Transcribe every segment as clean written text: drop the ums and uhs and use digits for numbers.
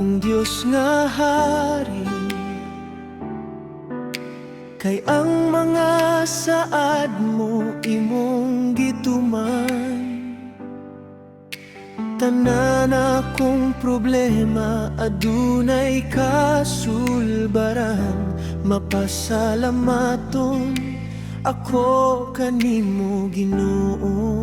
akong Diyos nga hari, kay ang mga saad mo imong gituman. Tanan akong problema adunay kasulbaran, mapasalamaton ako kanimo Ginoo.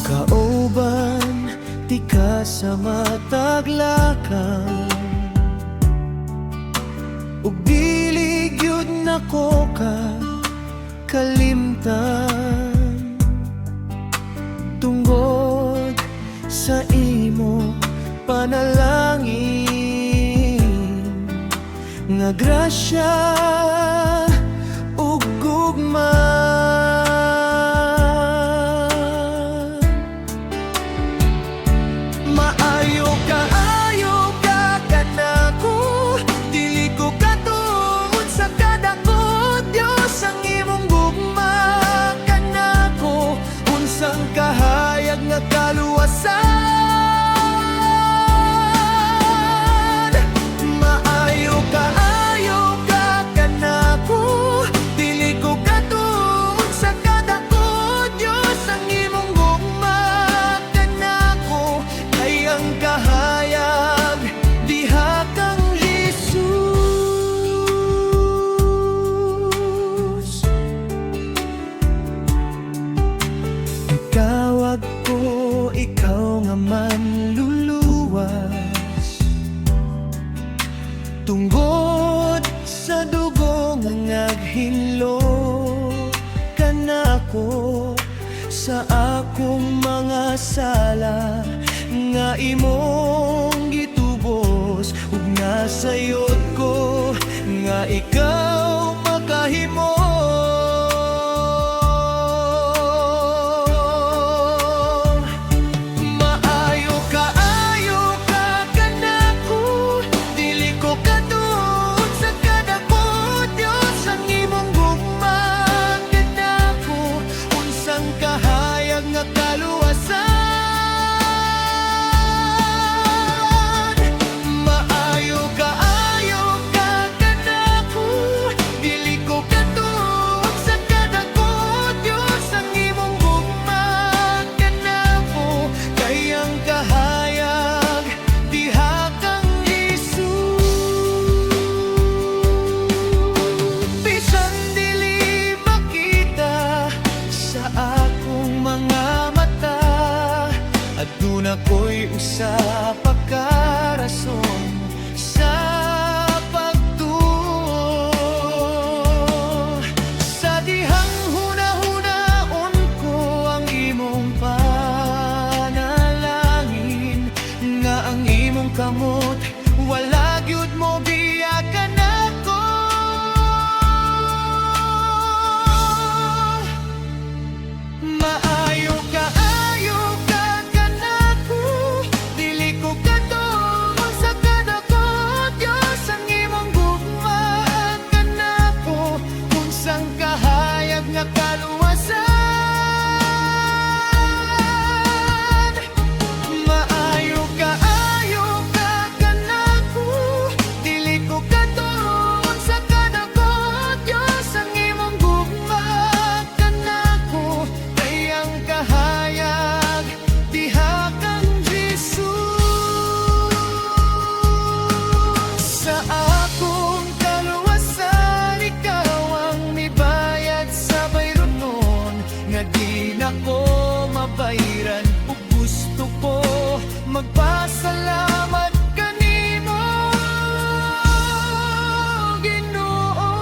Kauban ti ka sa mataglakang, ug dili gyud nako ka kalimtan. Tungod sa imo panalangin, nga grasya ug gugma, maayo ka kanako, dili ko katuod sa kadako. Diyos ang imong gugma kanako, unsang kahayag nga kaluwasan. Maayo ka kanako, dili ko katuod sa kadako. Diyos ang imong gugma kanako, kay ang kahayag diha kang Jesus. Tawag ko ikaw nga manluluwas, tungod sa dugo nga naghinlo kanako, sa akong mga sala nga imong gitubos, ug nasayod ko nga ikaw makahimo. Ako'y usa pa ka rason sa pagtuo, sa dihang huna-hunaon ko ang imong panalangin, nga ang imong kamot wala gyud mo biyakan ako. Maayo ka bayran, ug gusto ko magpasalamat kanimo Ginoo.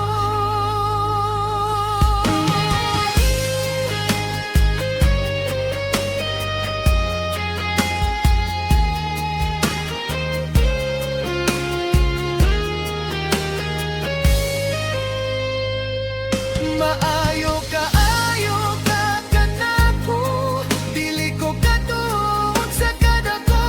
Maayo ka kanako, dili ko katuod sa kadako.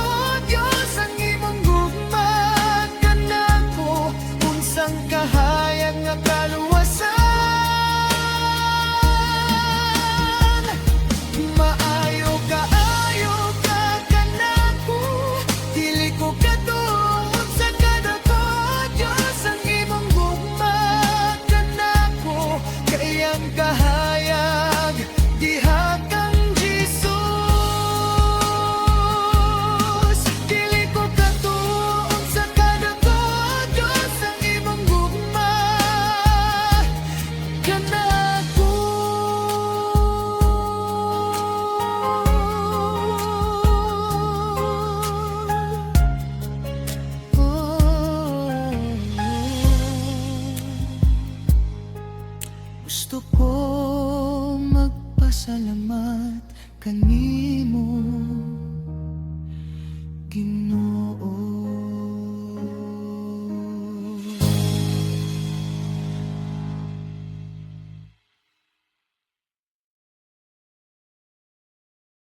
Gusto ko magpasalamat kanimo